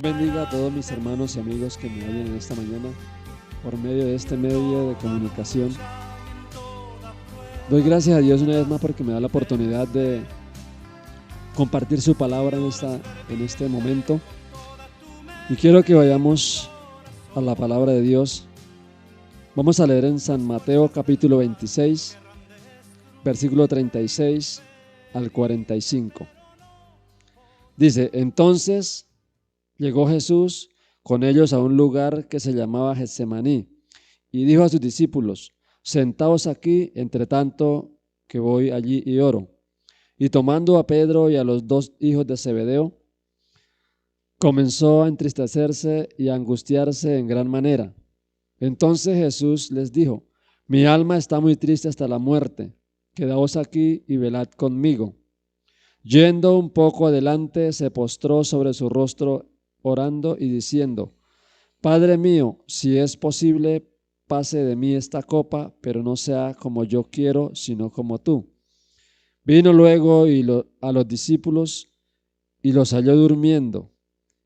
Dios bendiga a todos mis hermanos y amigos que me oyen en esta mañana por medio de este medio de comunicación. Doy gracias a Dios una vez más porque me da la oportunidad de compartir su palabra en este momento. Y quiero que vayamos a la palabra de Dios. Vamos a leer en San Mateo capítulo 26, versículo 36 al 45. Dice: entonces llegó Jesús con ellos a un lugar que se llamaba Getsemaní y dijo a sus discípulos: sentaos aquí, entre tanto que voy allí y oro. Y tomando a Pedro y a los dos hijos de Zebedeo, comenzó a entristecerse y a angustiarse en gran manera. Entonces Jesús les dijo: mi alma está muy triste hasta la muerte, quedaos aquí y velad conmigo. Yendo un poco adelante, se postró sobre su rostro, orando y diciendo: Padre mío, si es posible, pase de mí esta copa, pero no sea como yo quiero, sino como tú. Vino luego a los discípulos y los halló durmiendo,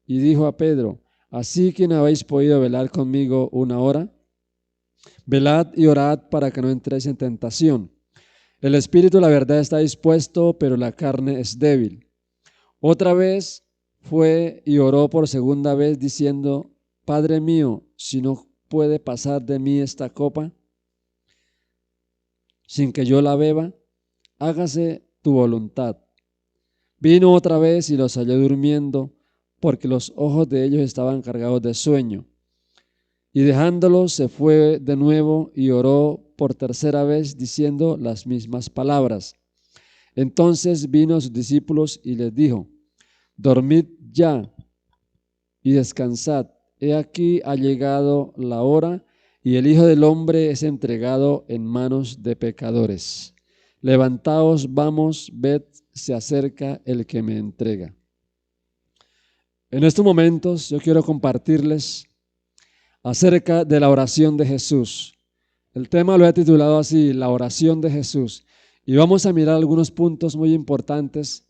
y dijo a Pedro: ¿así que no habéis podido velar conmigo una hora? Velad y orad para que no entréis en tentación. El espíritu, la verdad, está dispuesto, pero la carne es débil. Otra vez fue y oró por segunda vez, diciendo: Padre mío, si no puede pasar de mí esta copa sin que yo la beba, hágase tu voluntad. Vino otra vez y los halló durmiendo, porque los ojos de ellos estaban cargados de sueño. Y dejándolos, se fue de nuevo y oró por tercera vez, diciendo las mismas palabras. Entonces vino a sus discípulos y les dijo: dormid ya y descansad. He aquí ha llegado la hora, y el Hijo del Hombre es entregado en manos de pecadores. Levantaos, vamos, ved, se acerca el que me entrega. En estos momentos yo quiero compartirles acerca de la oración de Jesús. El tema lo he titulado así: la oración de Jesús. Y vamos a mirar algunos puntos muy importantes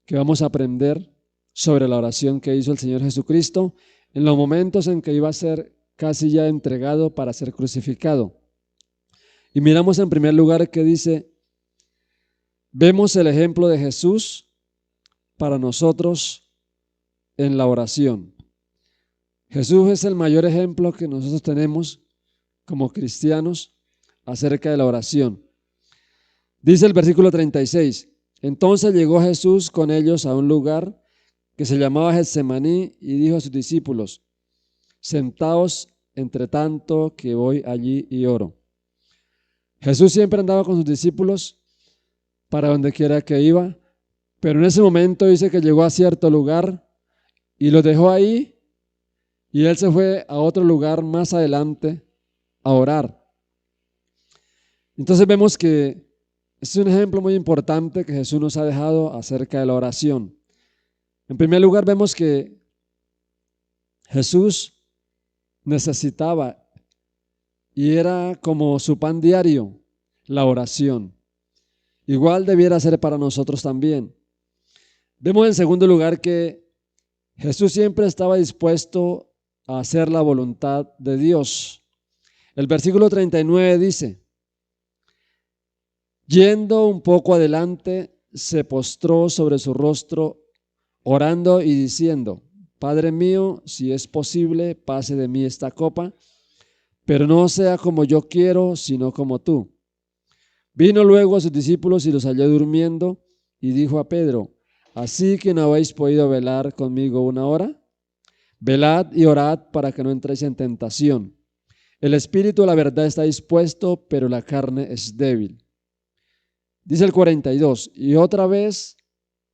que vamos a aprender sobre la oración que hizo el Señor Jesucristo en los momentos en que iba a ser casi ya entregado para ser crucificado. Y miramos en primer lugar que dice: vemos el ejemplo de Jesús para nosotros en la oración. Jesús es el mayor ejemplo que nosotros tenemos como cristianos acerca de la oración. Dice el versículo 36: entonces llegó Jesús con ellos a un lugar que se llamaba Getsemaní y dijo a sus discípulos: sentaos entre tanto que voy allí y oro. Jesús siempre andaba con sus discípulos para donde quiera que iba, pero en ese momento dice que llegó a cierto lugar y los dejó ahí, y él se fue a otro lugar más adelante a orar. Entonces vemos que este es un ejemplo muy importante que Jesús nos ha dejado acerca de la oración. En primer lugar, vemos que Jesús necesitaba, y era como su pan diario, la oración. Igual debiera ser para nosotros también. Vemos en segundo lugar que Jesús siempre estaba dispuesto a hacer la voluntad de Dios. El versículo 39 dice: yendo un poco adelante, se postró sobre su rostro, orando y diciendo: Padre mío, si es posible, pase de mí esta copa, pero no sea como yo quiero, sino como tú. Vino luego a sus discípulos y los halló durmiendo, y dijo a Pedro: ¿así que no habéis podido velar conmigo una hora? Velad y orad para que no entréis en tentación. El espíritu, la verdad, está dispuesto, pero la carne es débil. Dice el 42: y otra vez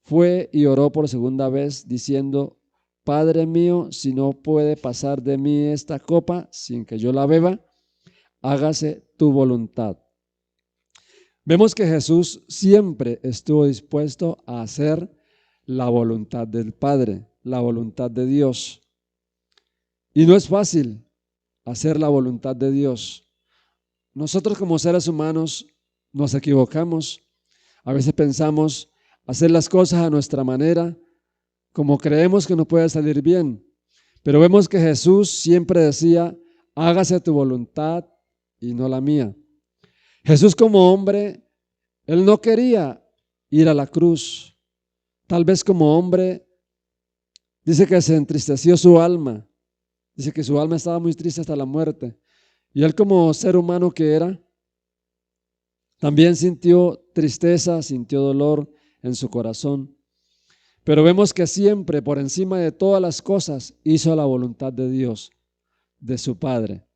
fue y oró por segunda vez, diciendo: Padre mío, si no puede pasar de mí esta copa sin que yo la beba, hágase tu voluntad. Vemos que Jesús siempre estuvo dispuesto a hacer la voluntad del Padre, la voluntad de Dios. Y no es fácil hacer la voluntad de Dios. Nosotros como seres humanos nos equivocamos. A veces pensamos hacer las cosas a nuestra manera, como creemos que nos puede salir bien, Pero vemos que Jesús siempre decía, hágase tu voluntad y no la mía. Jesús como hombre, él no quería ir a la cruz. Tal vez como hombre, dice que se entristeció su alma. Dice que su alma estaba muy triste hasta la muerte. Y él como ser humano que era, también sintió tristeza, sintió dolor en su corazón. Pero vemos que siempre, por encima de todas las cosas, hizo la voluntad de Dios, de su Padre.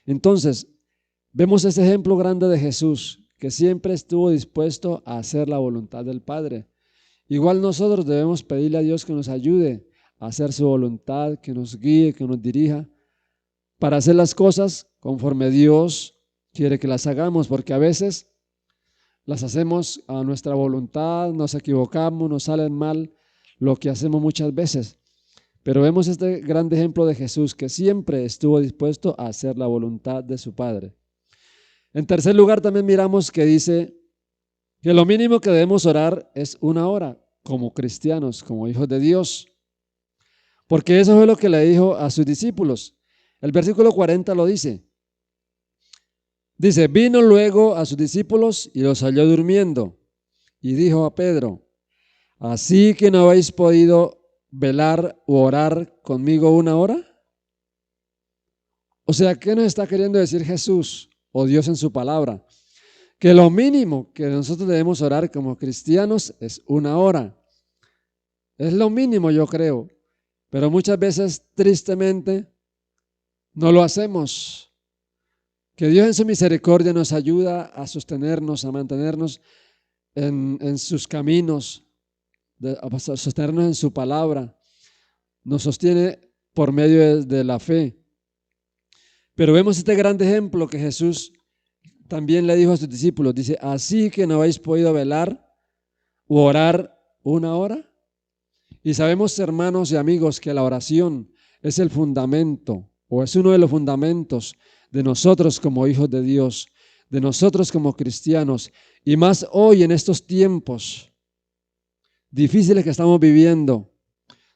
Entonces, vemos ese ejemplo grande de Jesús, que siempre estuvo dispuesto a hacer la voluntad del Padre. Igual nosotros debemos pedirle a Dios que nos ayude a hacer su voluntad, que nos guíe, que nos dirija, para hacer las cosas conforme Dios quiere que las hagamos, porque a veces las hacemos a nuestra voluntad, nos equivocamos, nos salen mal lo que hacemos muchas veces. Pero vemos este gran ejemplo de Jesús, que siempre estuvo dispuesto a hacer la voluntad de su Padre. En tercer lugar, también miramos que dice que lo mínimo que debemos orar es una hora, como cristianos, como hijos de Dios. Porque eso fue lo que le dijo a sus discípulos. El versículo 40 lo dice. Dice, vino luego a sus discípulos y los halló durmiendo. Y dijo a Pedro, ¿así que no habéis podido velar u orar conmigo una hora? O sea, ¿qué nos está queriendo decir Jesús o Dios en su palabra? Que lo mínimo que nosotros debemos orar como cristianos es una hora. Es lo mínimo, yo creo. Pero muchas veces, tristemente, no lo hacemos. Que Dios en su misericordia nos ayuda a sostenernos, a mantenernos en sus caminos, a sostenernos en su palabra. Nos sostiene por medio de la fe. Pero vemos este gran ejemplo que Jesús también le dijo a sus discípulos. Dice, así que no habéis podido velar u orar una hora. Y sabemos, hermanos y amigos, que la oración es el fundamento o es uno de los fundamentos de nosotros como hijos de Dios, de nosotros como cristianos, y más hoy en estos tiempos difíciles que estamos viviendo.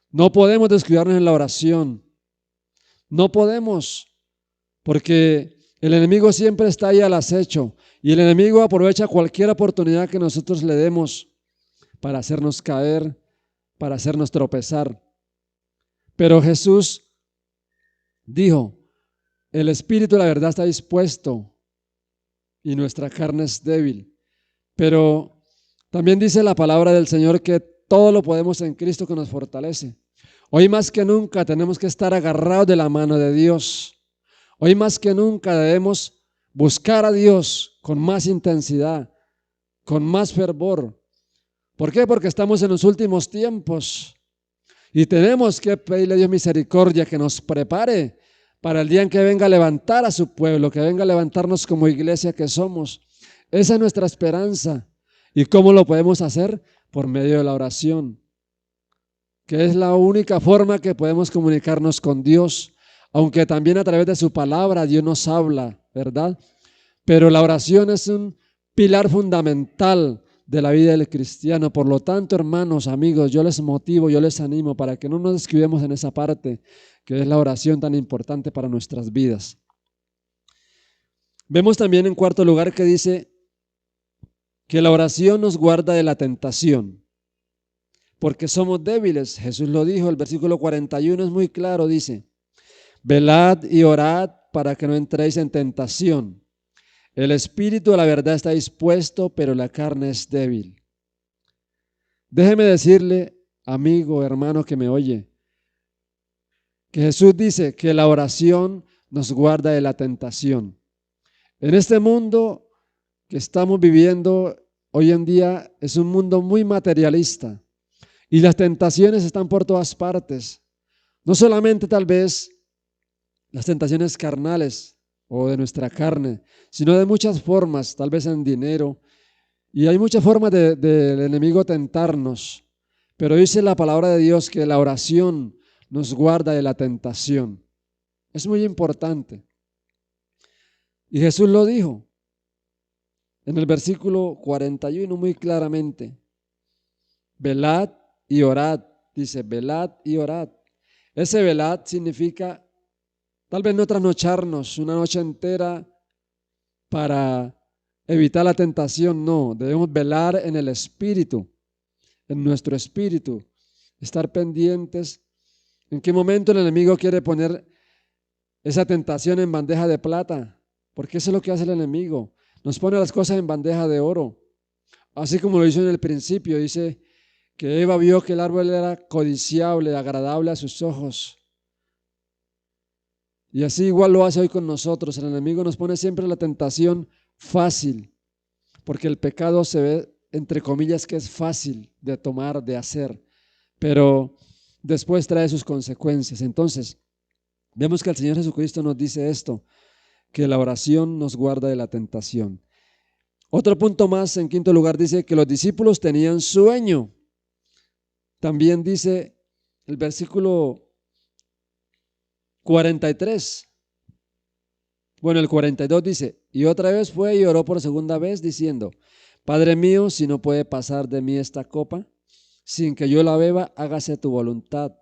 No podemos descuidarnos en la oración, no podemos, porque el enemigo siempre está ahí al acecho y el enemigo aprovecha cualquier oportunidad que nosotros le demos para hacernos caer, para hacernos tropezar. Pero Jesús dijo, el espíritu de la verdad está dispuesto y nuestra carne es débil. Pero también dice la palabra del Señor que todo lo podemos en Cristo que nos fortalece. Hoy más que nunca tenemos que estar agarrados de la mano de Dios. Hoy más que nunca debemos buscar a Dios con más intensidad, con más fervor. ¿Por qué? Porque estamos en los últimos tiempos y tenemos que pedirle a Dios misericordia que nos prepare para el día en que venga a levantar a su pueblo, que venga a levantarnos como iglesia que somos. Esa es nuestra esperanza. ¿Y cómo lo podemos hacer? Por medio de la oración, que es la única forma que podemos comunicarnos con Dios, aunque también a través de su palabra Dios nos habla, ¿verdad? Pero la oración es un pilar fundamental de la vida del cristiano. Por lo tanto, hermanos, amigos, yo les motivo, yo les animo para que no nos descuidemos en esa parte, que es la oración tan importante para nuestras vidas. Vemos también en cuarto lugar que dice que la oración nos guarda de la tentación, porque somos débiles. Jesús lo dijo, el versículo 41 es muy claro, dice, velad y orad para que no entréis en tentación. El espíritu de la verdad está dispuesto, pero la carne es débil. Déjeme decirle, amigo, hermano que me oye, que Jesús dice que la oración nos guarda de la tentación. En este mundo que estamos viviendo hoy en día es un mundo muy materialista y las tentaciones están por todas partes. No solamente tal vez las tentaciones carnales o de nuestra carne, sino de muchas formas, tal vez en dinero. Y hay muchas formas del enemigo tentarnos, pero dice la palabra de Dios que la oración nos guarda de la tentación. Es muy importante. Y Jesús lo dijo en el versículo 41 muy claramente. Velad y orad, dice, velad y orad. Ese velad significa tal vez no trasnocharnos una noche entera para evitar la tentación, no, debemos velar en el espíritu, en nuestro espíritu, estar pendientes en qué momento el enemigo quiere poner esa tentación en bandeja de plata, porque eso es lo que hace el enemigo, nos pone las cosas en bandeja de oro, así como lo hizo en el principio, dice que Eva vio que el árbol era codiciable, agradable a sus ojos, y así igual lo hace hoy con nosotros, el enemigo nos pone siempre la tentación fácil, porque el pecado se ve, entre comillas, que es fácil de tomar, de hacer, pero después trae sus consecuencias. Entonces, vemos que el Señor Jesucristo nos dice esto, que la oración nos guarda de la tentación. Otro punto más, en quinto lugar, dice que los discípulos tenían sueño. También dice el versículo 43. Bueno, el 42 dice, y otra vez fue y oró por segunda vez diciendo, Padre mío, si no puede pasar de mí esta copa, sin que yo la beba, hágase tu voluntad.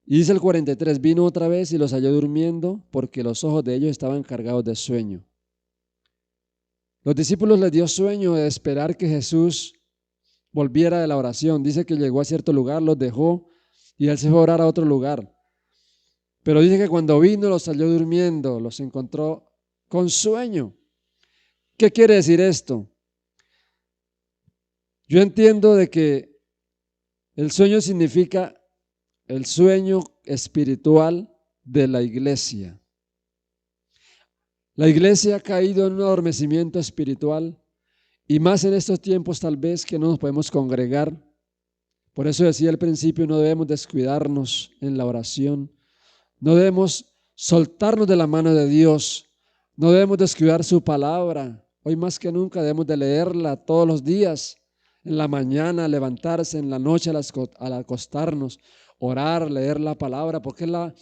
Y dice el 43, vino otra vez y los halló durmiendo, porque los ojos de ellos estaban cargados de sueño. Los discípulos les dio sueño de esperar que Jesús volviera de la oración. Dice que llegó a cierto lugar, los dejó y él se fue a orar a otro lugar. Pero dice que cuando vino los halló durmiendo, los encontró con sueño. ¿Qué quiere decir esto? Yo entiendo de que el sueño significa el sueño espiritual de la iglesia. La iglesia ha caído en un adormecimiento espiritual y más en estos tiempos tal vez que no nos podemos congregar. Por eso decía al principio, no debemos descuidarnos en la oración, no debemos soltarnos de la mano de Dios, no debemos descuidar su palabra. Hoy más que nunca debemos de leerla todos los días, en la mañana, levantarse, en la noche al acostarnos, orar, leer la palabra, porque es la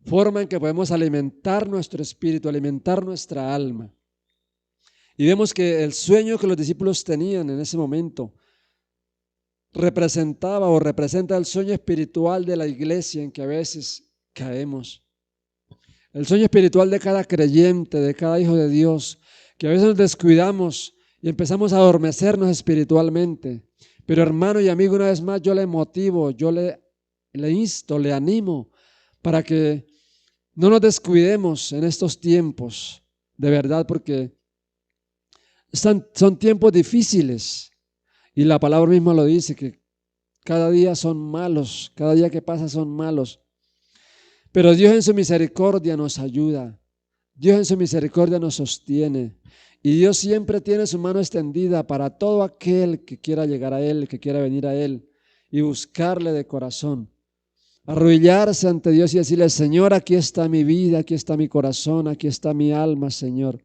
forma en que podemos alimentar nuestro espíritu, alimentar nuestra alma. Y vemos que el sueño que los discípulos tenían en ese momento representaba o representa el sueño espiritual de la iglesia en que a veces caemos. El sueño espiritual de cada creyente, de cada hijo de Dios, que a veces nos descuidamos y empezamos a adormecernos espiritualmente. Pero hermano y amigo, una vez más yo le motivo, yo le insto, le animo para que no nos descuidemos en estos tiempos, de verdad, porque son tiempos difíciles y la palabra misma lo dice, que cada día son malos, cada día que pasa son malos. Pero Dios en su misericordia nos ayuda, Dios en su misericordia nos sostiene y Dios siempre tiene su mano extendida para todo aquel que quiera llegar a Él, que quiera venir a Él y buscarle de corazón. Arrodillarse ante Dios y decirle, Señor, aquí está mi vida, aquí está mi corazón, aquí está mi alma, Señor.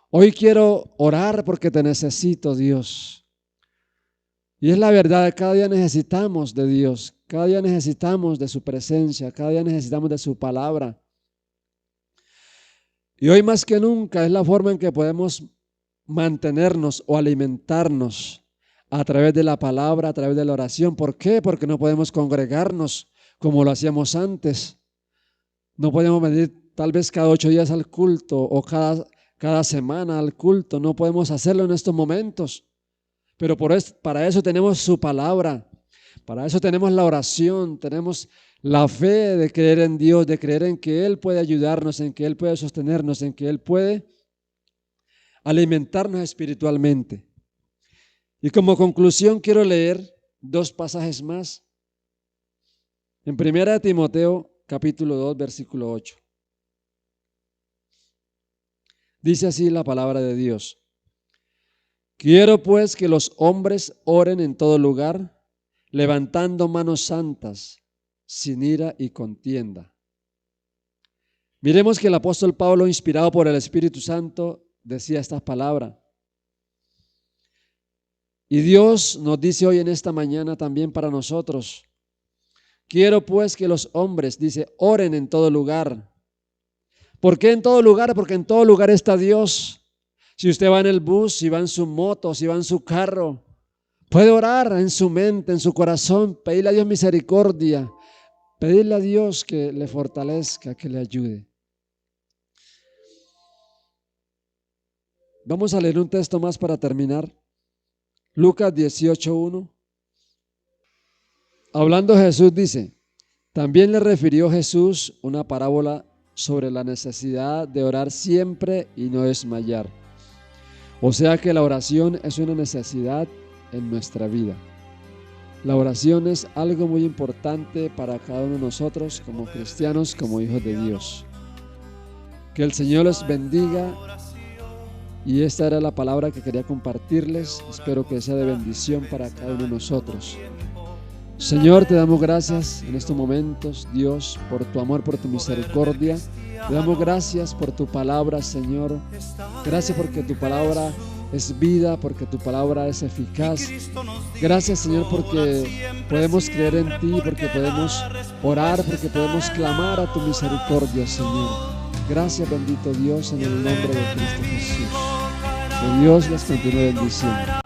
Hoy quiero orar porque te necesito, Dios. Y es la verdad, cada día necesitamos de Dios, cada día necesitamos de su presencia, cada día necesitamos de su palabra. Y hoy más que nunca es la forma en que podemos mantenernos o alimentarnos a través de la palabra, a través de la oración. ¿Por qué? Porque no podemos congregarnos como lo hacíamos antes. No podemos venir tal vez cada 8 días al culto o cada semana al culto. No podemos hacerlo en estos momentos. Pero para eso tenemos su palabra, para eso tenemos la oración, tenemos la fe de creer en Dios, de creer en que Él puede ayudarnos, en que Él puede sostenernos, en que Él puede alimentarnos espiritualmente. Y como conclusión quiero leer 2 pasajes más. En 1 Timoteo capítulo 2 versículo 8. Dice así la palabra de Dios. Quiero pues que los hombres oren en todo lugar, levantando manos santas, sin ira y contienda. Miremos que el apóstol Pablo, inspirado por el Espíritu Santo, decía estas palabras. Y Dios nos dice hoy en esta mañana también para nosotros, quiero pues que los hombres, dice, oren en todo lugar. ¿Por qué en todo lugar? Porque en todo lugar está Dios. Si usted va en el bus, si va en su moto, si va en su carro, Puede orar en su mente, en su corazón, pedirle a Dios misericordia, pedirle a Dios que le fortalezca, que le ayude. Vamos a leer un texto más para terminar. Lucas 18:1. Hablando Jesús dice: también le refirió Jesús una parábola sobre la necesidad de orar siempre y no desmayar. O sea que la oración es una necesidad en nuestra vida. La oración es algo muy importante para cada uno de nosotros como cristianos, como hijos de Dios. Que el Señor los bendiga. Y esta era la palabra que quería compartirles. Espero que sea de bendición para cada uno de nosotros. Señor, te damos gracias en estos momentos, Dios, por tu amor, por tu misericordia. Te damos gracias por tu palabra, Señor. Gracias porque tu palabra es vida, porque tu palabra es eficaz. Gracias, Señor, porque podemos creer en ti, porque podemos orar, porque podemos clamar a tu misericordia, Señor. Gracias, bendito Dios, en el nombre de Cristo Jesús. Que Dios les continúe bendiciendo.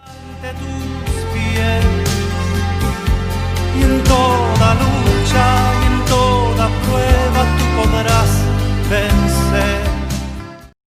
Y en todo